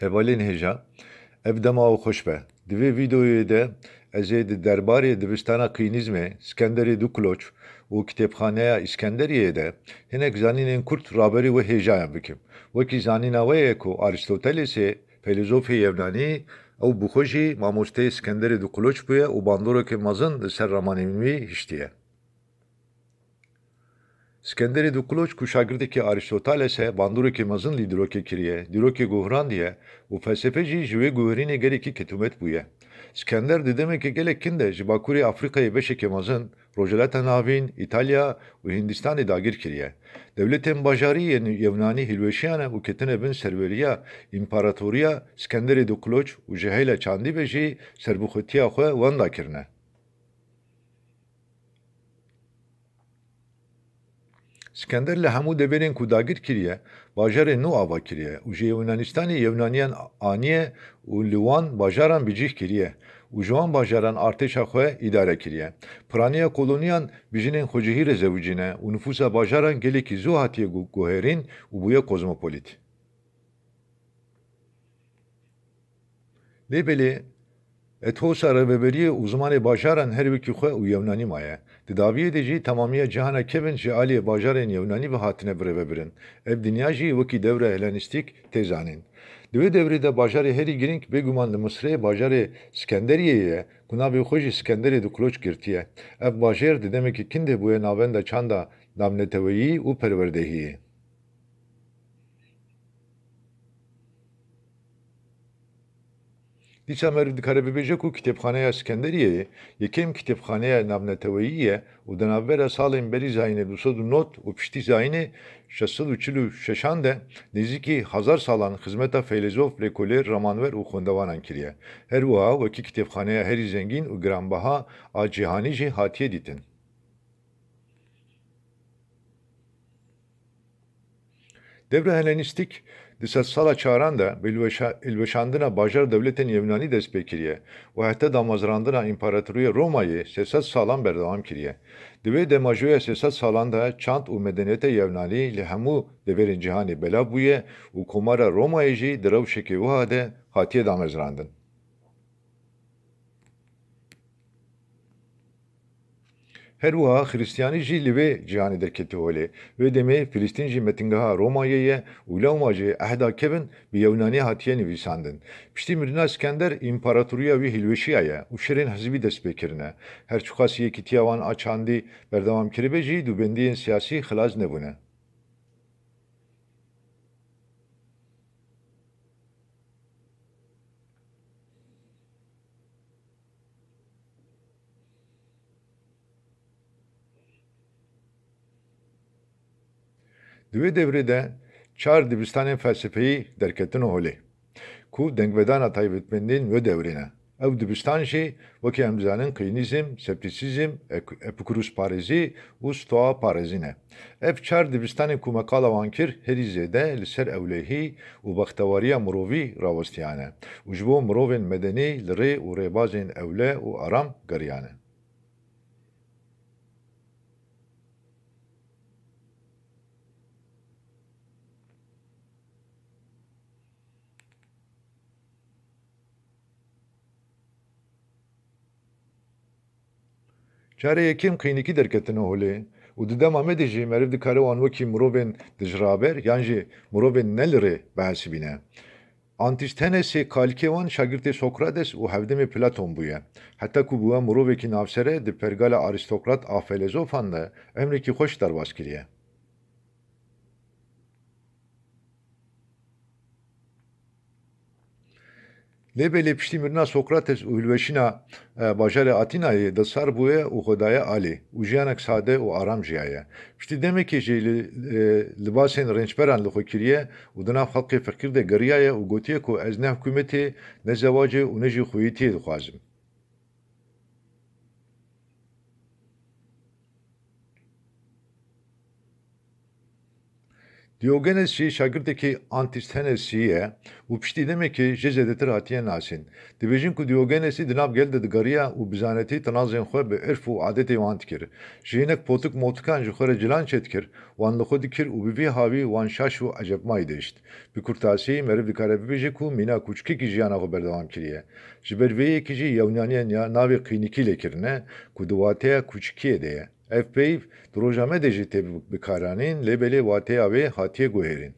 Hevalên hêja, ev dema û xweş be. Di vê vîdeoyê de ez ê di derbarê dibistana Qînîzmê, Skenderê du Kuloç û kitêbxaneya İskenderiyê de hinek zanînên Kurd raberî wê hêjayan bikim. Wekî zanîna we ye ku Arîstotelesê, filozofê Yevnanî, ew bi xwe jî mamosteyê Skenderê du Kuloç bûye û bandorekî mezin li ser ramanên wî hiştiye. Skenderê du Kuloç ku şagirdekî Arîstoteles e bandorekî mezin lî dîrokê kiriye, dîrokê guhrandiye û felsefe jî ji wê guherînê gelekî ketûmet bûye. Skender di demekê gelek kin de ji Bakurê Afrikayê beşekê mezin, Rojelata Navîn, İtalya û Hindistanê dagir kiriye. Devletên bajarî yên Yevnanî hilweşiyane û ketine bin serweriya împaratoriya Skenderê du Kuloç û ji heyla çandî ve jî serbixwetiya xwe wenda kirine. Skender li hemû deverên ku dagir kiriye, bajarê nû ava kiriye û ji Yûnanistanê Yevnaniyan aniye û li wan bajaran bicih kiriye û ji wan bajaran artêşa xwe îdare kiriye. Piraniya koloniyan bijinên xwecihî re zewicîne û nüfusa bajaran gelekî zû hatiye guherîn û bûye kozmopolit. Lêbelê Ethosa rêveberiyê û zimanê bajaran her wekî xwe û Yevnanî maye. Di dawiyê de jî tamamiya cihana kevin ji aliyê bajarên Yevnanî ve hatine birêvebirin. Ev dinya jî wekî devra Helenîstîk tê zanîn. Di vê devrê de bajarê herî girîng bêguman li Misrê bajarê Skenderiyê ye ku navê xwe jî Skenderê du Kuloç girtiye. Ev bajar di demekî kin de bûye navenda çanda namneteweyî û perwerdehiyê. Dîsa me dikare bibêje ku kitêbxaneya Skenderiyeyê yekêm kitêbxaneya navneteweyî ye û di navbera salên berî zayînê du sed û nod û piştî zayînê şeş sed û çil û şeşan de nêzîkî hezar salan xizmeta fêlzof, lêkolêr, ramanwer û xwendewanan kiriye. Her wiha wekî kitêbxaneya herî zengîn û giranbeha a cîhanî jî hatiye dîtin. Devra Helenîstîk di sed sala çaran de bi hilweşandina bajar devletên Yevnanî dest pê kiriye û heta damezrandina împaratoriya Romayê sê sed salan berdewam kiriye. Di vê demajoya sê sed salan de çand û medeniyeta Yevnanî li hemû deverên cîhanê belav bûye û komara Romayê jî di rewşekê wiha de hatiye damezrandin. Her wiha Xristiyanî jî li vê cîhanê derketî holê. Vê demê Filîstîn jî metingeha Romayê ye û lewma jî ehda kevin bi Yewnanî hatiye nivîsandin. Piştî mirina Skender împaratoriya wî hilweşiya ye û şerên hizbî dest pê kirine. Her çi qasî yekîtiya wan a çandî berdewam kiribe jî dûbendiyên siyasî xilas nebûne. Di vê devrê de çar dibistanên felsefeyî derketine holê ku dengvedana taybetmendên wê devrê ne. Ew dibistan jî wekî em dizanin Qînîzm, Septisîzm, Epikurusparêzî û Stoaparêzî ne. Ev çar dibistanên ku me qala wan kir herî zêde li ser ewlehî û bextewariya mirovî rawestiyane û ji bo mirovên medenî li rê û rêbazên ewle û aram geriyane. Çare yekêm qînîkî derketine holê û di dema me de jî meriv dikare wan wekî mirovên dijraber yan jî mirovên ne li rê bihesibîne. Antisthenesê kalkê wan şagirtê Sokrates û hevdemê Platon bûye. Heta ku bûye mirovekî navsere di pergala arîstokrat a felezofan de emrekî xweş derbas kiriye. Lêbelê piştî mirina Sokrates û hilweşîna bajarê Atînayê di sar bûye û xwe daye alî û jiyanek sade û aram jiyaye. Piştî demekê jî libasên rênçberan li xwe kiriye û di nav xelkê feqîr de geriyaye û gotiye ku ez ne hikûmetê, ne zewacê û ne jî xwîyîtiyê dixwazim. Diogenes jî şagirdekî Antisthenes jî ye û piştî demekî ji zêdetir hatiye nasîn. Dibêjin ku Diogenesî di nav gel de digeriya û bi zanetî tinazên xwe bi irf û adetê wan dikir. Ji hinek potuk motukan ji xwe re cilan çêdikir, wan li xwe dikir û bi vî havî wan şaş û ecebmayî dihişt. Bi kurtasî meriv dikare bibêje ku mîna kûçikekî jiyana xwe berdewam kiriye. Ji ber vê yekî jî yewnaniyên navê qînîkî lêkirine ku di wateya kûçikiyê de ye. Ev peyv di rojame de jî tê bikaranîn lê belê wateya wê hatiye guherîn.